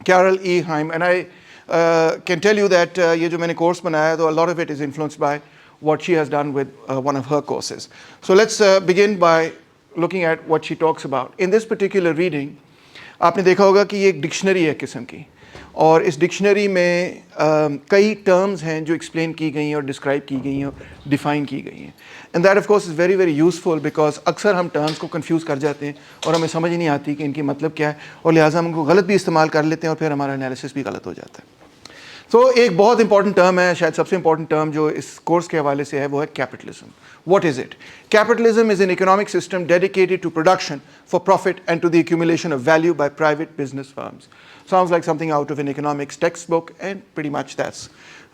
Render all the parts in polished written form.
Carol E. Heim, and I can tell you that ये जो मैंने course बनाया तो a lot of it is influenced by what she has done with one of her courses. So let's begin by looking at what she talks about. In this particular reading, आपने देखा होगा कि ये एक dictionary है किस्म की, और इस डिक्शनरी में कई टर्म्स हैं जो एक्सप्लेन की गई हैं और डिस्क्राइब की गई हैं और डिफ़ाइन की गई हैं. And that of course is very very useful because अक्सर हम टर्म्स को कंफ्यूज कर जाते हैं और हमें समझ ही नहीं आती कि इनकी मतलब क्या है, और लिहाजा हम उनको गलत भी इस्तेमाल कर लेते हैं और फिर हमारा एनालिसिस भी गलत हो जाता है. तो एक बहुत इंपॉर्टेंट टर्म है, शायद सबसे इंपॉर्टेंट टर्म जो इस कोर्स के हवाले से है, वो है capitalism. What is it? Capitalism is an economic system dedicated to production for profit and to the accumulation of value by private business firms. Sounds like something out of an economics textbook, and pretty much that's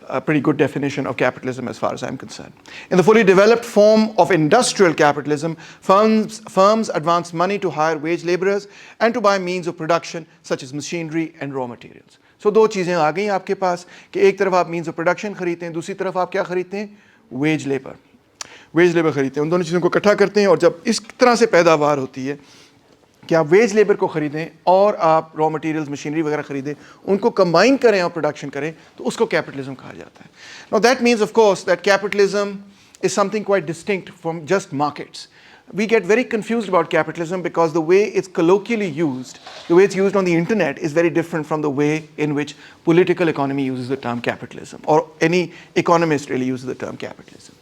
a pretty good definition of capitalism as far as I'm concerned. In the fully developed form of industrial capitalism, firms advance money to hire wage laborers and to buy means of production such as machinery and raw materials. So दो चीज़ें आ गई आपके पास कि एक तरफ आप means of production खरीदते हैं, दूसरी तरफ आप क्या खरीदते हैं? Wage labor खरीदते हैं. उन दोनों चीज़ों को इकट्ठा करते हैं, और जब इस तरह से पैदावार होती है कि आप वेज लेबर को ख़रीदें और आप रॉ मटेरियल्स मशीनरी वगैरह ख़रीदें, उनको कंबाइन करें और प्रोडक्शन करें, तो उसको कैपिटलिज्म कहा जाता है. Now that means of course that capitalism is something quite distinct from just markets. We get very confused about capitalism because the way it's colloquially used, the way it's used on the internet, is very different from the way in which political economy uses the term capitalism, or any economist really uses the term capitalism.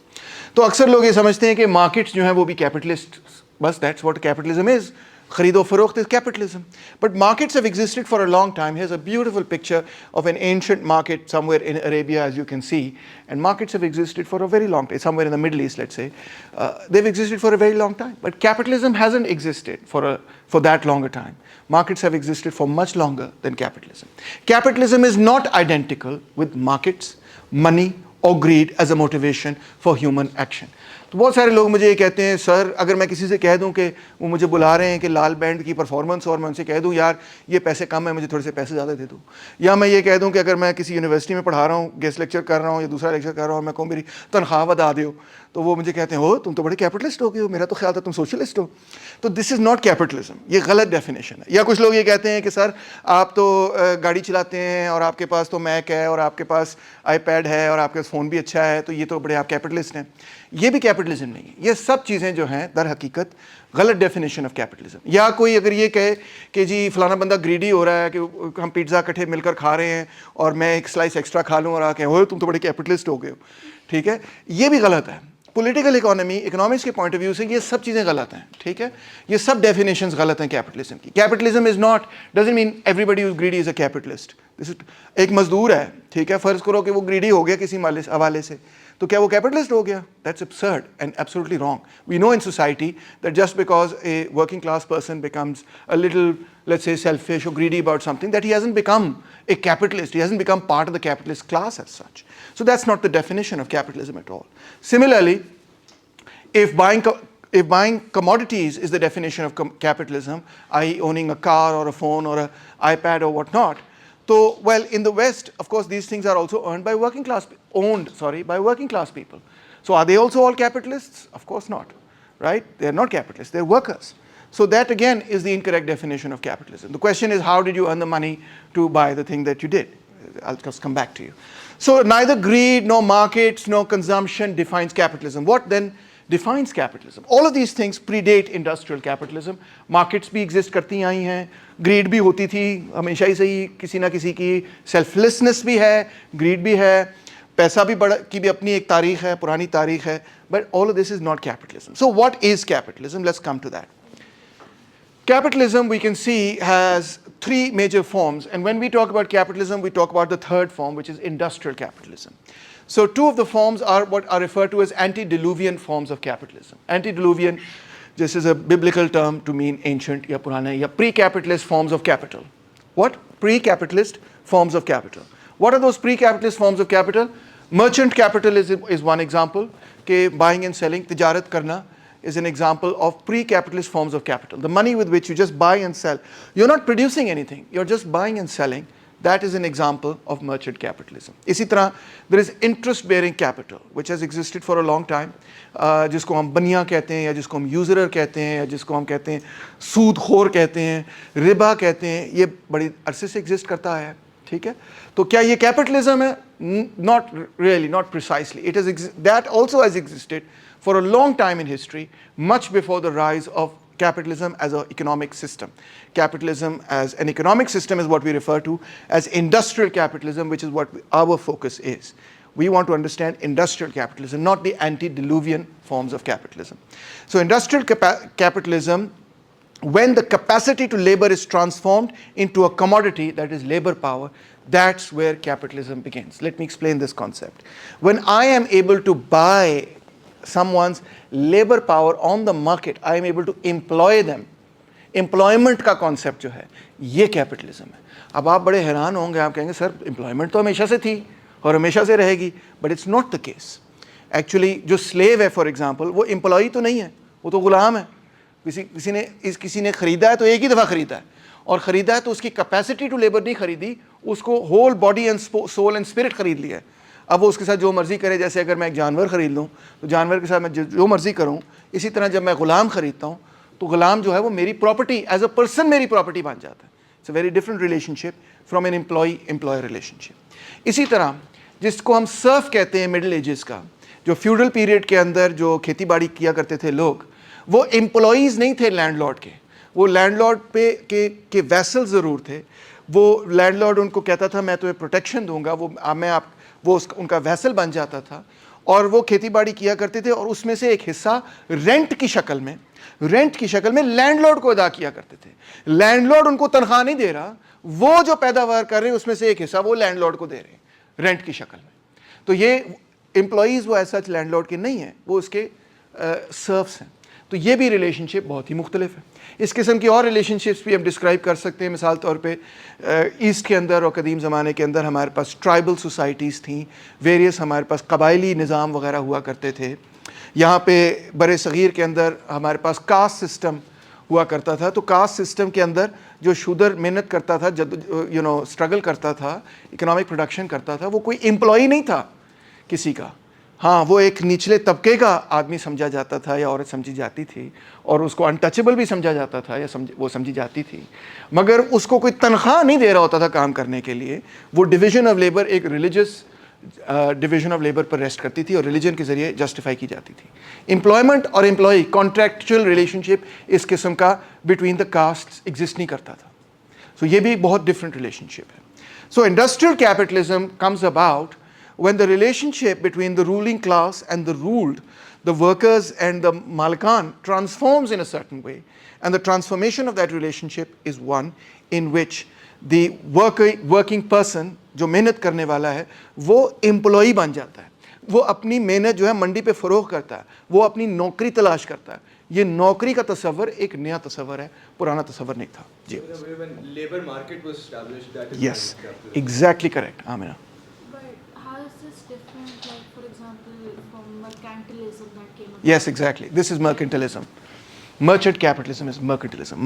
तो अक्सर लोग ये समझते हैं कि markets जो हैं वो भी कैपिटलिस्ट, बस दैट्स व्हाट कैपिटलिज्म इज. खरीदो फरोख्त is capitalism. But markets have existed for a long time. Here's a beautiful picture of an ancient market somewhere in Arabia, as you can see. And markets have existed for a very long time, somewhere in the Middle East, let's say. They've existed for a very long time. But capitalism hasn't existed for that longer time. Markets have existed for much longer than capitalism. Capitalism is not identical with markets, money, or greed as a motivation for human action. तो बहुत सारे लोग मुझे ये कहते हैं, sir अगर मैं किसी से कह दूं कि वो मुझे बुला रहे हैं कि लाल बैंड की परफॉर्मेंस, और मैं उनसे कह दूं यार ये पैसे कम है, मुझे थोड़े से पैसे ज़्यादा दे दो, या मैं ये कह दूं कि अगर मैं किसी यूनिवर्सिटी में पढ़ा रहा हूँ, गेस्ट लेक्चर कर रहा हूँ या दूसरा लेक्चर कर रहा हूँ, मैं कहूँ मेरी तनख्वाह बढ़ा दो, तो वो मुझे कहते हैं हो तुम तो बड़े कैपिटलिस्ट हो गए हो, मेरा तो ख्याल था तुम सोशलिस्ट हो. तो दिस इज़ नॉट कैपिटलिज्म, ये गलत डेफिनेशन है. या कुछ लोग ये कहते हैं कि सर आप तो गाड़ी चलाते हैं और आपके पास तो मैक है और आपके पास आईपैड है और आपके पास फ़ोन भी अच्छा है, तो ये तो बड़े आप कैपिटलिस्ट हैं. ये भी कैपिटलिज्म नहीं है. ये सब चीज़ें जो हैं दर हकीकत गलत डेफिनेशन ऑफ कैपिटलिज्म. या कोई अगर ये कहे कि जी फलाना बंदा ग्रीडी हो रहा है कि हम पिज़्ज़ा इकट्ठे मिलकर खा रहे हैं और मैं एक स्लाइस एक्स्ट्रा खा लूँ और आके हो तुम तो बड़े कैपिटलिस्ट हो गए हो, ठीक है, ये भी गलत है. पॉलिटिकल इकोनॉमी, इकोनॉमिक्स के पॉइंट ऑफ व्यू से ये सब चीज़ें गलत हैं, ठीक है. ये सब डेफिनेशंस गलत हैं कैपिटलिज्म की. Capitalism is not, doesn't mean everybody who is greedy is a capitalist. एक मजदूर है, ठीक है, फ़र्ज़ करो कि वो ग्रीडी हो गया किसी हवाले से, तो क्या वो कैपिटलिस्ट हो गया? That's absurd and absolutely wrong. We know in society that just because a working class person becomes a little, let's say, selfish or greedy about something, that he hasn't become a capitalist, he hasn't become part of the capitalist class as such. So that's not the definition of capitalism at all. Similarly, if buying commodities is the definition of capitalism, i.e. owning a car or a phone or an iPad or whatnot, so, well, in the West, of course, these things are also owned by working class people. So are they also all capitalists? Of course not, right? They're not capitalists, they're workers. So that again is the incorrect definition of capitalism. The question is, how did you earn the money to buy the thing that you did? I'll just come back to you. So neither greed, nor markets, nor consumption defines capitalism. What then defines capitalism? All of these things predate industrial capitalism. Markets भी exist करती आई हैं, greed भी होती थी हमेशा ही सही, किसी ना किसी की selflessness भी है, greed भी है, पैसा भी बड़ा की भी अपनी एक तारीख है, पुरानी तारीख है, but all of this is not capitalism. So what is capitalism? Let's come to that. Capitalism, we can see, has three major forms, and when we talk about capitalism, we talk about the third form, which is industrial capitalism. So two of the forms are what are referred to as antediluvian forms of capitalism. Antediluvian, this is a biblical term to mean ancient, ya purana, ya pre-capitalist forms of capital. What? Pre-capitalist forms of capital. What are those pre-capitalist forms of capital? Merchant capital is one example. Ke buying and selling, tijarat karna, is an example of pre-capitalist forms of capital. The money with which you just buy and sell. You're not producing anything. You're just buying and selling That is an example of merchant capitalism. इसी तरह there is interest bearing capital which has existed for a long time, जिसको हम बनिया कहते हैं या जिसको हम यूजरर कहते हैं या जिसको हम कहते हैं सूदखोर कहते हैं, रिबा कहते हैं, ये बड़ी अरसे से एग्जिस्ट करता है. ठीक है, तो क्या ये कैपिटलिज्म है? Not really, not precisely. It has that also has existed for a long time in history, much before the rise of capitalism as an economic system. Capitalism as an economic system is what we refer to as industrial capitalism, which is what our focus is. We want to understand industrial capitalism, not the antediluvian forms of capitalism. So industrial capitalism, when the capacity to labor is transformed into a commodity, that is labor power, that's where capitalism begins. Let me explain this concept. When I am able to buy someone's labor power on the market, I am able to employ them. Employment का concept जो है, ये capitalism है. अब आप बड़े हैरान होंगे, आप कहेंगे सर employment तो हमेशा से थी और हमेशा से रहेगी, but it's not the case. Actually जो slave है for example, वो employee तो नहीं है, वो तो गुलाम है. किसी ने खरीदा है तो एक ही दफ़ा खरीदा है, और ख़रीदा है तो उसकी कैपेसिटी टू लेबर नहीं खरीदी, उसको whole body and soul and spirit खरीद लिया है. अब वो उसके साथ जो मर्ज़ी करे, जैसे अगर मैं एक जानवर ख़रीद लूँ तो जानवर के साथ मैं जो मर्ज़ी करूँ, इसी तरह जब मैं ग़ुलाम ख़रीदता हूँ तो ग़ुलाम जो है वो मेरी प्रॉपर्टी, एज अ पर्सन मेरी प्रॉपर्टी बन जाता है. It's a very different relationship from an employ relationship. इसी तरह जिसको हम सर्फ कहते हैं मिडिल एजेस का, जो फ्यूडल पीरियड के अंदर जो खेती बाड़ी किया करते थे लोग, वो एम्प्लॉयज़ नहीं थे लैंडलॉर्ड के, वो लैंडलॉर्ड पे के वैसल ज़रूर थे. वो लैंडलॉर्ड उनको कहता था मैं तुम्हें प्रोटेक्शन दूंगा, वो उनका वैसल बन जाता था और वो खेती बाड़ी किया करते थे, और उसमें से एक हिस्सा रेंट की शक्ल में लैंडलॉर्ड को अदा किया करते थे. लैंडलॉर्ड उनको तनख्वाह नहीं दे रहा, वो जो पैदावार कर रहे हैं उसमें से एक हिस्सा वो लैंडलॉर्ड को दे रहे हैं रेंट की शक्ल में. तो ये एम्प्लॉयज़ वो ऐसा लैंडलॉर्ड के नहीं हैं, वो उसके सर्व्स हैं. तो ये भी रिलेशनशिप बहुत ही मुख्तलिफ है. इस किस्म की और रिलेशनशिप्स भी हम डिस्क्राइब कर सकते हैं. मिसाल तौर पे ईस्ट के अंदर और कदीम ज़माने के अंदर हमारे पास ट्राइबल सोसाइटीज़ थीं, वेरियस हमारे पास कबायली निज़ाम वगैरह हुआ करते थे. यहाँ पे बड़े सग़ीर के अंदर हमारे पास कास्ट सिस्टम हुआ करता था. तो कास्ट सिस्टम के अंदर जो शूदर मेहनत करता था, जब स्ट्रगल करता था, इकोनॉमिक प्रोडक्शन करता था, वो कोई एम्प्लॉई नहीं था किसी का. हाँ, वो एक निचले तबके का आदमी समझा जाता था या औरत समझी जाती थी, और उसको अनटचेबल भी समझा जाता था या वो समझी जाती थी, मगर उसको कोई तनख्वाह नहीं दे रहा होता था काम करने के लिए. वो डिवीज़न ऑफ लेबर एक रिलीजियस डिवीज़न ऑफ लेबर पर रेस्ट करती थी और रिलीजन के ज़रिए जस्टिफाई की जाती थी. एम्प्लॉयमेंट और एम्प्लॉई कॉन्ट्रैक्चुअल रिलेशनशिप इस किस्म का बिटवीन द कास्ट एग्जिस्ट नहीं करता था. सो ये भी बहुत डिफरेंट रिलेशनशिप है. सो industrial capitalism comes about when the relationship between the ruling class and the ruled, the workers and the malikan, transforms in a certain way, and the transformation of that relationship is one in which the working person, जो मेहनत करने वाला है, वो employee बन जाता है. वो अपनी मेहनत जो है मंडी पे फ़रोग़ करता है, वो अपनी नौकरी तलाश करता है. ये नौकरी का तस्वर एक नया तस्वर है, पुराना तस्वर नहीं था. जी. Labor market was established. That is Yes, exactly correct. Amina. Different, like for example, from mercantilism that came about. Yes, exactly. This is mercantilism. Merchant capitalism is mercantilism.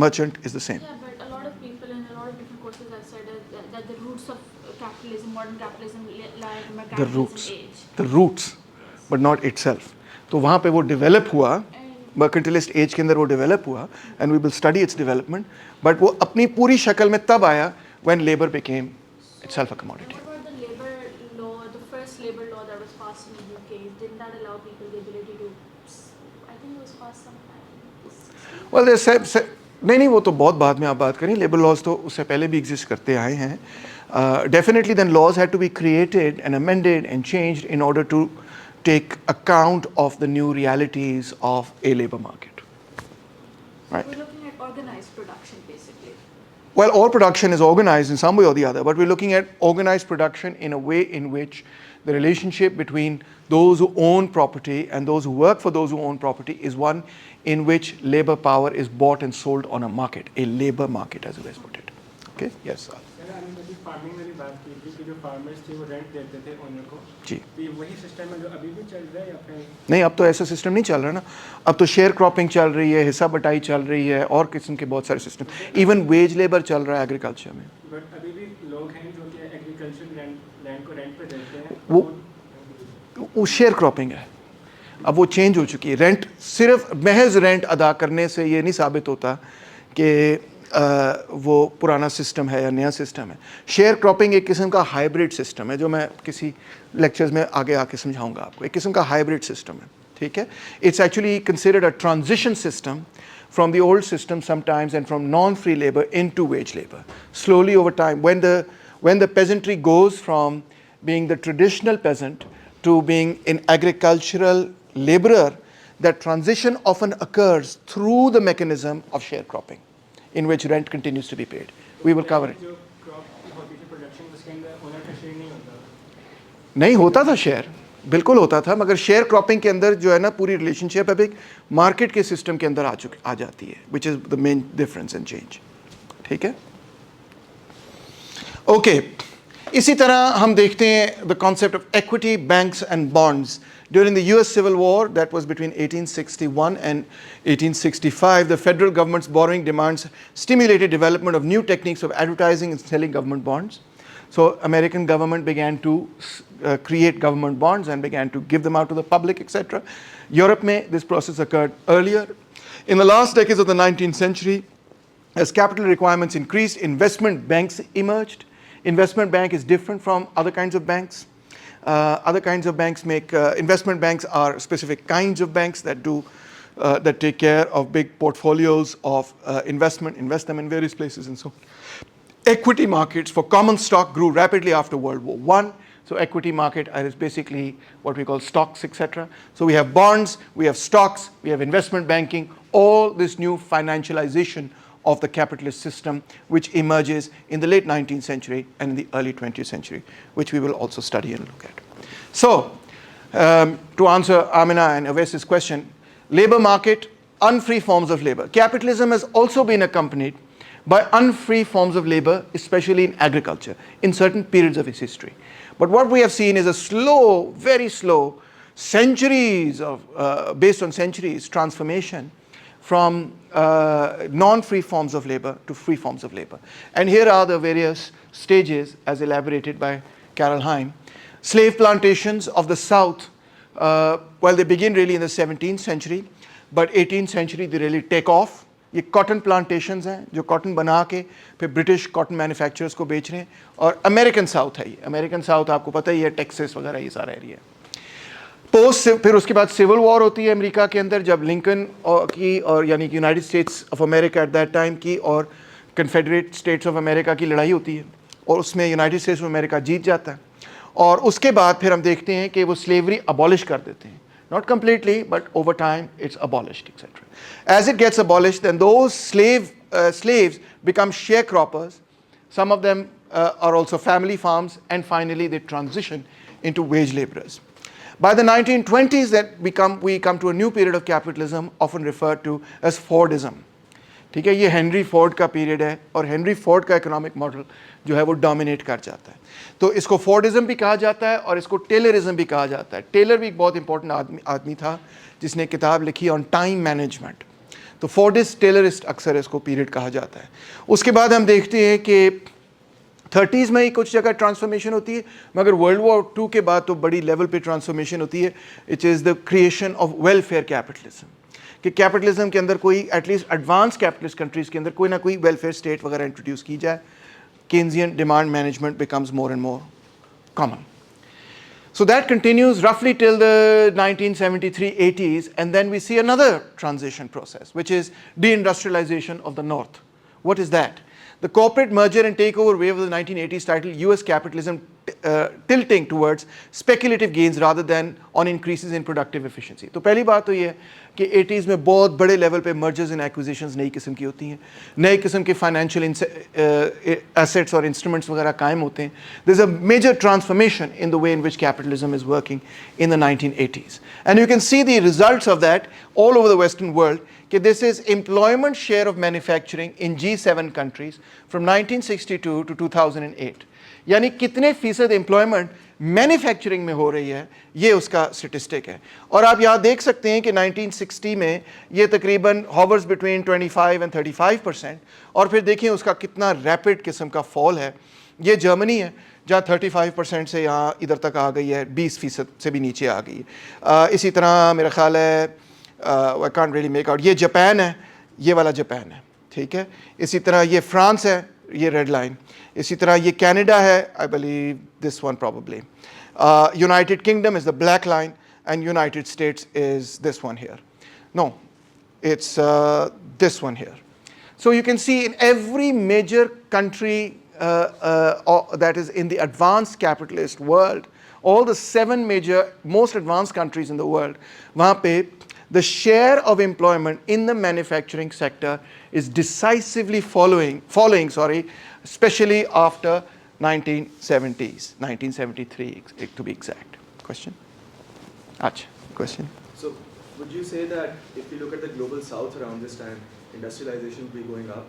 Merchant is the same. Yeah, but a lot of people in a lot of different courses have said that the roots of capitalism, modern capitalism, lie in mercantilism age. The roots, but not itself. तो वहाँ पे वो develop हुआ, mercantilist age के अंदर वो develop हुआ, and we will study its development. But वो अपनी पूरी शक्ल में तब आया when labor became itself a commodity. Labor law that was passed in the UK, didn't that allow people the ability to, I think it was passed sometime. Well, नहीं, वो तो बहुत बाद में आप बात करें. लेबर लॉज तो उससे पहले भी एग्जिस्ट करते आए हैं. Definitely then laws had to be created and amended and changed in order to take account of the new realities of a labor market. Right? We're looking at organized production basically. Well, all production is organized in some way or the other, but we're looking at organized production in a way in which the relationship between those who own property and those who work for those who own property is one in which labor power is bought and sold on a market, a labor market as you guys put it. Okay, yes. Farming वाली बात की थी कि जो farmers थे वो rent देते थे ओनर को जी तो ये वही सिस्टम है जो अभी भी चल रहा है या फिर नहीं, अब तो ऐसा सिस्टम नहीं चल रहा ना. अब तो शेयर क्रॉपिंग चल रही है, हिस्सा बटाई चल रही है, और किस्म के बहुत सारे सिस्टम, इवन वेज लेबर चल रहा है एग्रीकल्चर में. बट अभी भी लोग हैं जो कि एग्रीकल्चर लैंड को रेंट पे देते हैं वो शेयर क्रॉपिंग है. अब वो चेंज हो चुकी है. रेंट, सिर्फ महज रेंट अदा करने से ये नहीं साबित होता कि वो पुराना सिस्टम है या नया सिस्टम है. शेयर क्रॉपिंग एक किस्म का हाइब्रिड सिस्टम है, जो मैं किसी लेक्चर्स में आगे आके समझाऊंगा आपको. एक किस्म का हाइब्रिड सिस्टम है, ठीक है. It's actually considered a transition system from the old system sometimes and from non-free labor into wage labor. Slowly over time, when the peasantry goes from being the traditional peasant to being an agricultural laborer, that transition often occurs through the mechanism of sharecropping, in which rent continues to be paid. We will cover it. जो crop होती थी production उसके अंदर owner का share नहीं होता नहीं होता था शेयर, बिल्कुल होता था, मगर शेयर क्रॉपिंग के अंदर जो है ना पूरी रिलेशनशिप अब एक मार्केट के सिस्टम के अंदर आ जाती है, which is the main difference and change. ठीक है, ओके. इसी तरह हम देखते हैं the concept of equity, banks and bonds. During the US Civil War, that was between 1861 and 1865, the federal government's borrowing demands stimulated development of new techniques of advertising and selling government bonds. So American government began to create government bonds and began to give them out to the public, etc. Europe mein this process occurred earlier. In the last decades of the 19th century, as capital requirements increased, investment banks emerged. Investment bank is different from other kinds of banks. Other kinds of banks investment banks are specific kinds of banks that that take care of big portfolios of invest them in various places and so on. Equity markets for common stock grew rapidly after World War I. So equity market is basically what we call stocks, etc. So we have bonds, we have stocks, we have investment banking, all this new financialization of the capitalist system, which emerges in the late 19th century and in the early 20th century, which we will also study and look at. So, to answer Amina and Awais' question, labor market, unfree forms of labor. Capitalism has also been accompanied by unfree forms of labor, especially in agriculture, in certain periods of its history. But what we have seen is a slow, very slow, centuries of, based on centuries, transformation from non-free forms of labor to free forms of labor. And here are the various stages as elaborated by Carol Heim. Slave plantations of the South, well, they begin really in the 17th century, but 18th century they really take off. ये cotton plantations हैं जो cotton बना के फिर British cotton manufacturers को बेच रहे हैं, और अमेरिकन साउथ है ये. अमेरिकन साउथ आपको पता ही है, टेक्सास वगैरह ये सारा एरिया. फिर उसके बाद सिविल वॉर होती है अमेरिका के अंदर, जब लिंकन की और यानी कि United states of America at that time की और कन्फेडरेट स्टेट्स ऑफ अमेरिका की लड़ाई होती है, और उसमें यूनाइटेड स्टेट्स ऑफ अमेरिका जीत जाता है. और उसके बाद फिर हम देखते हैं कि वो स्लेवरी अबॉलिश कर देते हैं. Not completely, but over time it's abolished, etc. As it gets abolished, then those slaves become sharecroppers. Some of them are also family farms, and finally they transition into wage laborers. By the 1920s, we come to a new period of capitalism, often referred to as Fordism. ठीक है, ये Henry Ford का period है, और Henry Ford का economic model जो है वो डोमिनेट कर जाता है. तो इसको फोर्डिज्म भी कहा जाता है और इसको टेलरिज्म भी कहा जाता है. टेलर भी एक बहुत इंपॉर्टेंट आदमी था जिसने किताब लिखी ऑन टाइम मैनेजमेंट. तो फोर्डिस्ट टेलरिस्ट अक्सर इसको पीरियड कहा जाता है. उसके बाद हम देखते हैं कि 30s में ही कुछ जगह ट्रांसफॉर्मेशन होती है, मगर वर्ल्ड वॉर II के बाद तो बड़ी लेवल पे ट्रांसफॉर्मेशन होती है. It is the creation of welfare capitalism, कि कैपिटलिज्म के अंदर कोई एटलीस्ट एडवांस कैपिटलिस्ट कंट्रीज़ के अंदर कोई ना कोई वेलफेयर स्टेट वगैरह इंट्रोड्यूस की जाए. Keynesian demand management becomes more and more common. So that continues roughly till the 1973-80s, and then we see another transition process, which is deindustrialization of the North. What is that? The corporate merger and takeover wave of the 1980s titled US Capitalism tilting towards speculative gains rather than on increases in productive efficiency. तो पहली बात तो ये है कि 80s में बहुत बड़े लेवल पे mergers and acquisitions नई किस्म की होती हैं, नए किस्म के financial assets और instruments वगैरह कायम होते हैं. There's a major transformation in the way in which capitalism is working in the 1980s. And you can see the results of that all over the Western world. This is employment share of manufacturing in G7 countries from 1962 to 2008. यानी कितने फीसद employment manufacturing में हो रही है, ये उसका statistic है. और आप यहाँ देख सकते हैं कि 1960 में ये तकरीबन hovers between 25 and 35%, और फिर देखिए उसका कितना रैपिड किस्म का फॉल है. ये जर्मनी है जहाँ 35% से यहाँ इधर तक आ गई है, 20% से भी नीचे आ गई है. इसी तरह मेरा ख्याल है I can't really make out, ये जापान है, ये वाला जापान है, ठीक है. इसी तरह ये फ्रांस है, ये रेड लाइन. इसी तरह ये कनाडा है, I believe this one probably. United Kingdom is the black line, and United States is this one here. No, it's this one here. So you can see in every major country that is in the advanced capitalist world, all the 7 major most advanced countries in the world, वहाँ पे the share of employment in the manufacturing sector is decisively falling, especially after 1970s, 1973 to be exact. Question? Acha, question? So, would you say that if you look at the global south around this time, industrialization will be going up?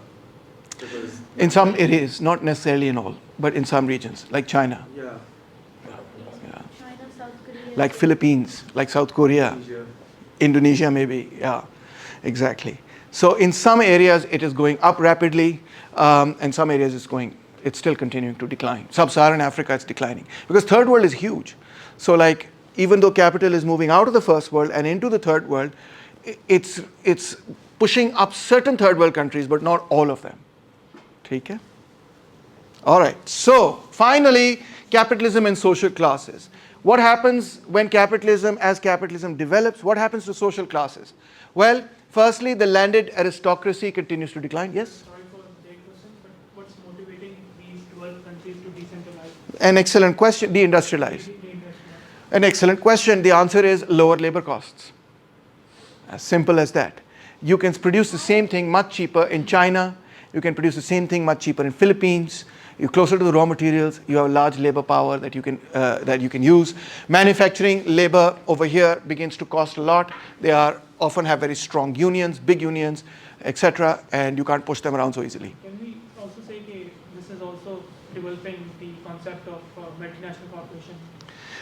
Because in some areas, not necessarily in all, but in some regions, like China, yeah, China, South Korea. like Philippines, like South Korea, Asia. Indonesia maybe, yeah, exactly. So in some areas it is going up rapidly, and some areas it's still continuing to decline. Sub-Saharan Africa it's declining because third world is huge. So like even though capital is moving out of the first world and into the third world, it's pushing up certain third world countries, but not all of them. Okay? All right. So finally, capitalism and social classes. What happens when as capitalism develops, what happens to social classes? Well, firstly, the landed aristocracy continues to decline. Yes? Sorry for the question, but what's motivating these 12 countries to decentralize? An excellent question. Deindustrialize. An excellent question. The answer is lower labor costs. As simple as that. You can produce the same thing much cheaper in China. You can produce the same thing much cheaper in Philippines. You're closer to the raw materials. You have large labor power that you can use. Manufacturing labor over here begins to cost a lot. They often have very strong unions, big unions, etc., and you can't push them around so easily. Can we also say that this is also developing the concept of multinational corporation?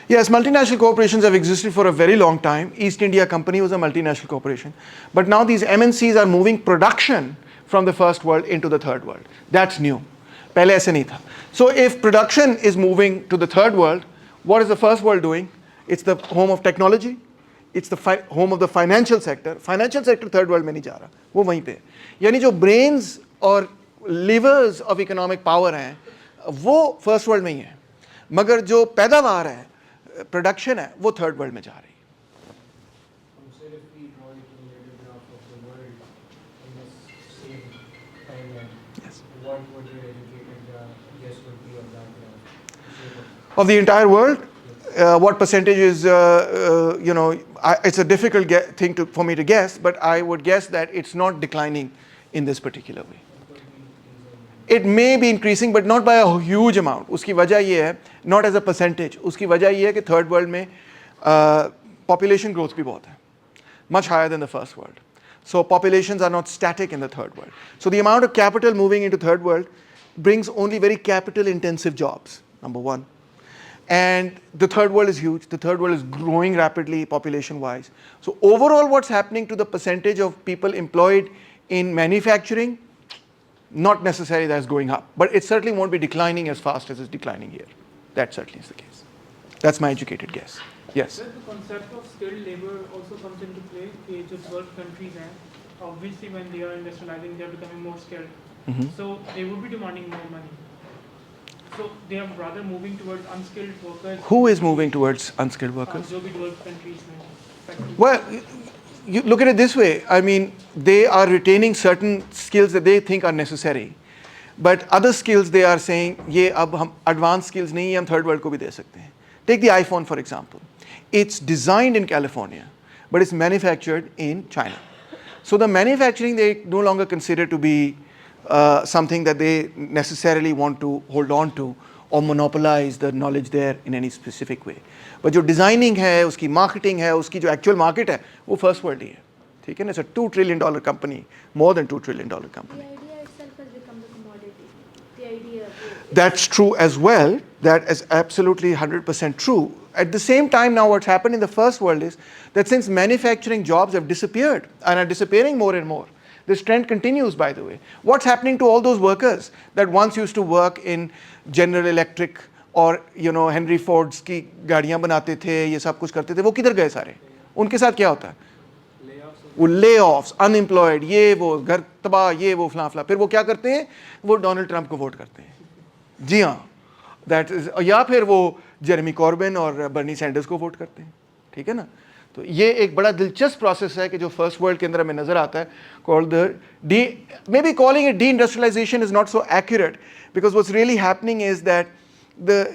Yes, multinational corporations have existed for a very long time. East India Company was a multinational corporation. But now these MNCs are moving production from the first world into the third world. That's new. पहले ऐसे नहीं था. So if production is moving to the third world, what is the first world doing? It's the home of technology. It's the home of the financial sector. Financial sector third world में नहीं जा रहा. वो वहीं पे. यानी जो brains और levers of economic power हैं, वो first world में ही है. मगर जो पैदावार है, production है, वो third world में जा रही है. So if we draw a cumulative graph of the world in this same timeline, Yes. what would your educated guess would be of that graph? Of the entire world, what percentage is, it's a difficult thing for me to guess, but I would guess that it's not declining in this particular way. It may be increasing, but not by a huge amount. उसकी वजह ये है, not as a percentage. उसकी वजह ये है कि third world में population growth भी बहुत है, much higher than the first world. So populations are not static in the third world. So the amount of capital moving into third world brings only very capital intensive jobs, number one. And the third world is huge. The third world is growing rapidly population wise. So overall what's happening to the percentage of people employed in manufacturing, not necessarily that's going up, but it certainly won't be declining as fast as it's declining here. That certainly is the case. That's my educated guess. Yes? Sir, the concept of skilled labor also comes into play. कि जो 12 countries हैं, obviously when they are industrializing, they are becoming more skilled. So they would be demanding more money. So they are rather moving towards unskilled workers. Who is moving towards unskilled workers? जो भी 12 countries में. Well, you look at it this way. I mean, they are retaining certain skills that they think are necessary. But other skills they are saying ये अब हम advanced skills नहीं है, हम third world को भी दे सकते हैं. Take the iPhone for example. It's designed in California, but it's manufactured in China. So the manufacturing they no longer consider to be something that they necessarily want to hold on to or monopolize the knowledge there in any specific way. But जो designing है, उसकी marketing है, उसकी जो actual market है, वो first world ही है. ठीक है ना? It's a $2 trillion company, more than $2 trillion company. The idea itself has become the commodity. The idea. That's true as well. That is absolutely 100% true. At the same time now what's happened in the first world is that since manufacturing jobs have disappeared and are disappearing more and more, this trend continues by the way. What's happening to all those workers that once used to work in General Electric और Henry Ford's की गाड़ियाँ बनाते थे, ये सब कुछ करते थे, वो किधर गए सारे? उनके साथ क्या होता है? वो layoffs, unemployed, ये वो घर तबाह, ये वो फलां फलां, फिर वो क्या करते हैं? वो डोनाल्ड ट्रंप को वोट करते हैं. जी हाँ, that is, या फिर वो जेरेमी कॉर्बिन और बर्नी सैंडर्स को वोट करते हैं. ठीक है ना? तो ये एक बड़ा दिलचस्प प्रोसेस है कि जो फर्स्ट वर्ल्ड के अंदर हमें नजर आता है, called the maybe calling it deindustrialization is not so accurate because what's really happening is that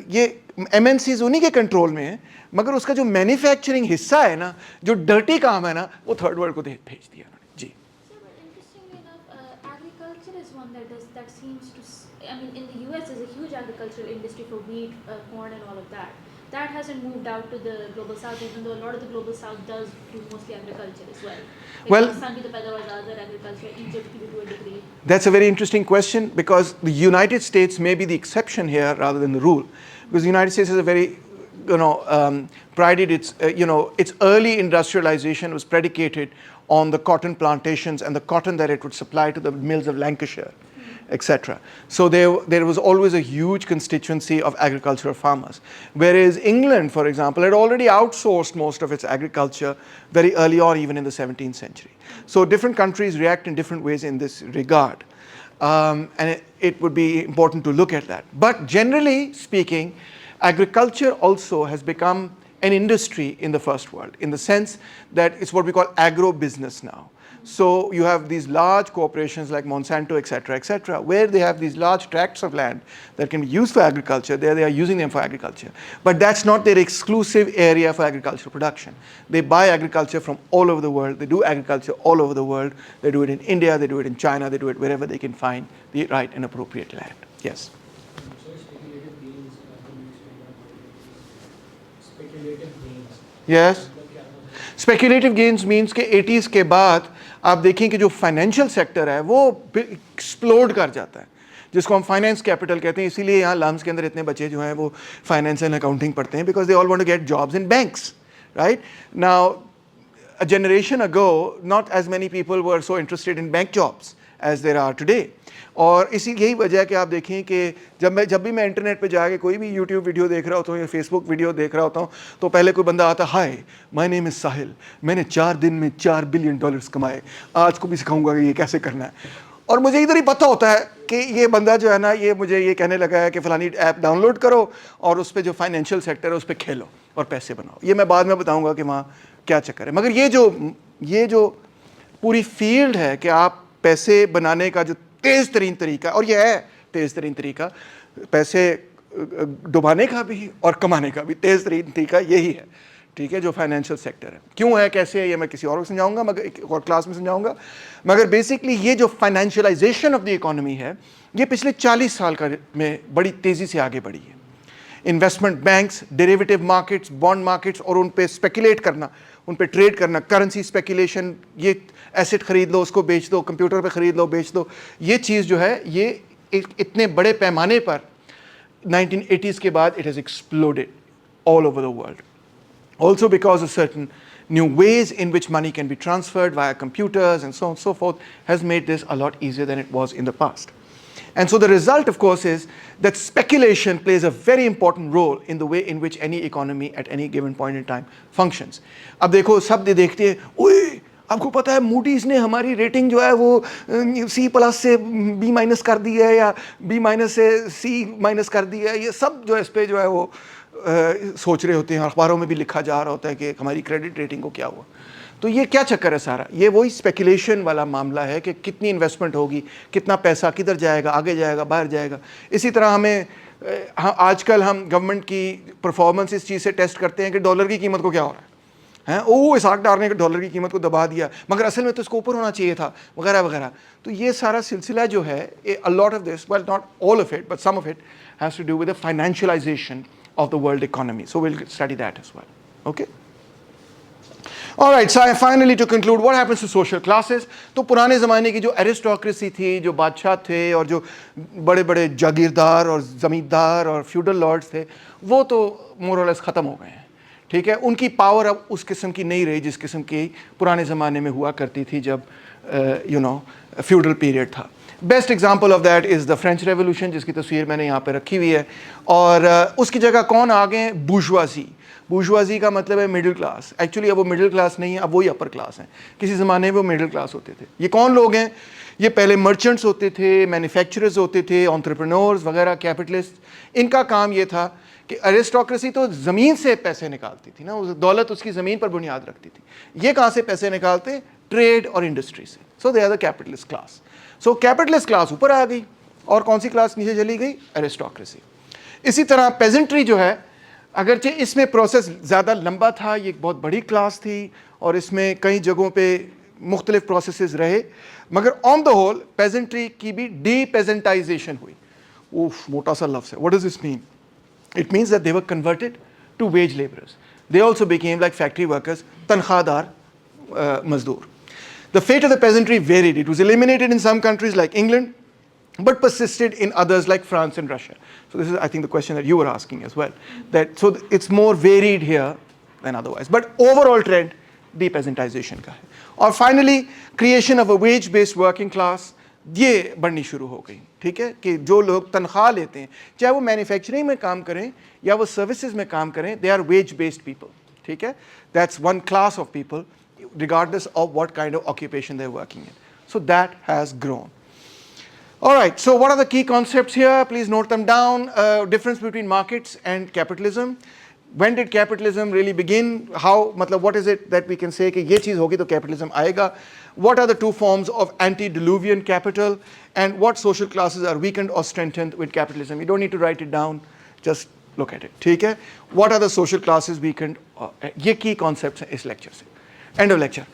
ये MNCs उन्हीं के कंट्रोल में है, मगर उसका जो मैन्युफैक्चरिंग हिस्सा है ना, जो डर्टी काम है ना, वो थर्ड वर्ल्ड को भेज दिया उन्होंने. जी. So, but interestingly enough, agriculture is one that seems to. I mean, in the US, there's a huge agricultural industry for wheat, corn, and all of that. That hasn't moved out to the global south, even though a lot of the global south does do mostly agriculture as well. Well, Pakistan की तो पैदावार ज़्यादातर agriculture, Egypt की भी to a degree. That's a very interesting question because the United States may be the exception here rather than the rule, because the United States is a very, prided its, its early industrialization was predicated on the cotton plantations and the cotton that it would supply to the mills of Lancashire, etc. So there was always a huge constituency of agricultural farmers. Whereas England, for example, had already outsourced most of its agriculture very early on, even in the 17th century. So different countries react in different ways in this regard. And it would be important to look at that. But generally speaking, agriculture also has become an industry in the first world, in the sense that it's what we call agro-business now. So you have these large corporations like Monsanto, etc., where they have these large tracts of land that can be used for agriculture. There they are using them for agriculture. But that's not their exclusive area for agricultural production. They buy agriculture from all over the world. They do agriculture all over the world. They do it in India, they do it in China, they do it wherever they can find the right and appropriate land. Yes? So speculative gains, speculative gains. Yes? Speculative gains means कि 80s के बाद आप देखें कि जो financial sector है वो explode कर जाता है, जिसको हम फाइनेंस कैपिटल कहते हैं. इसीलिए यहाँ लम्स के अंदर इतने बच्चे जो हैं वो फाइनेंस एंड अकाउंटिंग पढ़ते हैं, because they all want to get jobs in banks, right? Now a generation ago, not as many people were so interested in bank jobs as there are today. और इसी यही वजह है कि आप देखें कि जब भी मैं इंटरनेट पे जाके कोई भी यूट्यूब वीडियो देख रहा होता हूँ या फेसबुक वीडियो देख रहा होता हूँ, तो पहले कोई बंदा आता, हाय माय नेम इज़ साहिल, मैंने 4 दिन में $4 बिलियन कमाए, आज को भी सिखाऊंगा कि ये कैसे करना है. और मुझे इधर ही पता होता है कि ये बंदा जो है ना, ये मुझे ये कहने लगा है कि फ़लानी ऐप डाउनलोड करो और उस पर जो फाइनेंशियल सेक्टर है उस पर खेलो और पैसे बनाओ. ये मैं बाद में बताऊँगा कि वहाँ क्या चक्कर है. मगर ये जो पूरी फील्ड है कि आप पैसे बनाने का जो तेज़ तरीन तरीका, और ये है तेज़ तरीन तरीका, पैसे डुबाने का भी और कमाने का भी तेज़ तरीन तरीका यही है. ठीक है, जो फाइनेंशियल सेक्टर है. क्यों है, कैसे है, ये मैं किसी और को समझाऊंगा, मगर एक और क्लास में समझाऊंगा. मगर बेसिकली ये जो फाइनेंशियलाइजेशन ऑफ द इकोनॉमी है, ये पिछले 40 साल में बड़ी तेज़ी से आगे बढ़ी है. Investment banks, derivative markets, bond markets, और उन पे स्पेकुलेट करना, उन पे ट्रेड करना, करेंसी स्पेकुलेशन, ये एसेट खरीद लो उसको बेच दो, कंप्यूटर पे खरीद लो बेच दो, ये चीज़ जो है ये इतने बड़े पैमाने पर 1980s के बाद it has exploded all over the world. Also because of certain new ways in which money can be transferred via computers and so on and so forth has made this a lot easier than it was in the past. And so the result, of course, is that speculation plays a very important role in the way in which any economy at any given point in time functions. अब देखो, सब देखते हैं, ओए आपको पता है Moody's ने हमारी रेटिंग जो है वो C+ से B- कर दी है या B- से C- कर दी है. ये सब जो इस पे जो है वो सोच रहे होते हैं, अखबारों में भी लिखा जा रहा होता है कि हमारी क्रेडिट रेटिंग को क्या हुआ. तो ये क्या चक्कर है सारा, ये वही स्पेकुलेशन वाला मामला है कि कितनी इन्वेस्टमेंट होगी, कितना पैसा किधर जाएगा, आगे जाएगा बाहर जाएगा। इसी तरह हमें आजकल हम गवर्नमेंट की परफॉर्मेंस इस चीज़ से टेस्ट करते हैं कि डॉलर की कीमत को क्या हो रहा है, ओ इसाक डार ने डॉलर की कीमत को दबा दिया मगर असल में तो इसको ऊपर होना चाहिए था, वगैरह वगैरह। तो ये सारा सिलसिला जो है, a lot of this, well not all of it but some of it has to do with the financialisation of the world economy. So we'll study that as well. Okay. All right. So finally, to conclude, what happens to social classes? तो पुराने ज़माने की जो aristocracy थी, जो बादशाह थे और जो बड़े बड़े जागीरदार और ज़मींदार और फ्यूडल लॉर्ड्स थे, वो तो मोर और लेस ख़त्म हो गए हैं। ठीक है, उनकी पावर अब उस किस्म की नहीं रही जिस किस्म की पुराने ज़माने में हुआ करती थी जब फ्यूडल पीरियड था। Best example of that is the French revolution, जिसकी तस्वीर मैंने यहाँ पे रखी हुई है। और उसकी जगह कौन आ गए हैं? बूर्जुआजी। बूर्जुआजी का मतलब है मिडिल क्लास। एक्चुअली अब वो मिडिल क्लास नहीं है, अब वही अपर क्लास हैं। किसी ज़माने में वो मिडिल क्लास होते थे। ये कौन लोग हैं? ये पहले मर्चेंट्स होते थे, मैन्युफैक्चरर्स होते थे, एंटरप्रेन्योर्स वगैरह, कैपिटलिस्ट। इनका काम ये था कि एरिस्टोक्रेसी तो ज़मीन से पैसे निकालती थी ना, उस दौलत उसकी ज़मीन पर बुनियाद रखती थी। ये कहाँ से पैसे निकालते? ट्रेड और इंडस्ट्री से। So they are the capitalist class. So capitalist class ऊपर आ गई और कौन सी क्लास नीचे चली गई? एरिस्टोक्रेसी। इसी तरह पेजेंट्री जो है, अगरचे इसमें प्रोसेस ज़्यादा लंबा था, ये एक बहुत बड़ी क्लास थी और इसमें कई जगहों पे मुख्तलिफ प्रोसेसेस रहे, मगर ऑन द होल पेजेंट्री की भी डीपेजेंटाइजेशन हुई। उफ, मोटा सा लफ्ज़ है। What does this mean? It means that they were converted to wage laborers. They also became like factory workers, tankhadar mazdoor. The fate of the peasantry varied. It was eliminated in some countries like England, but persisted in others like France and Russia. So this is, I think, the question that you were asking as well. So it's more varied here than otherwise. But overall trend, depeasantization का है. और finally, creation of a wage-based working class. ये बढ़नी शुरू हो गई। ठीक है, कि जो लोग तनख्वाह लेते हैं, चाहे वो मैन्युफैक्चरिंग में काम करें या वो सर्विसेज में काम करें, they are wage based people. ठीक है, that's one class of people regardless of what kind of occupation they're working in. So that has grown. All right, so what are the key concepts here? Please note them down. Difference between markets and capitalism. When did capitalism really begin? How, मतलब what is it that we can say कि ये चीज़ होगी तो capitalism आएगा? What are the two forms of antediluvian capital? And what social classes are weakened or strengthened with capitalism? You don't need to write it down, just look at it. ठीक है? What are the social classes weakened? ये key concepts हैं इस lecture से. End of lecture.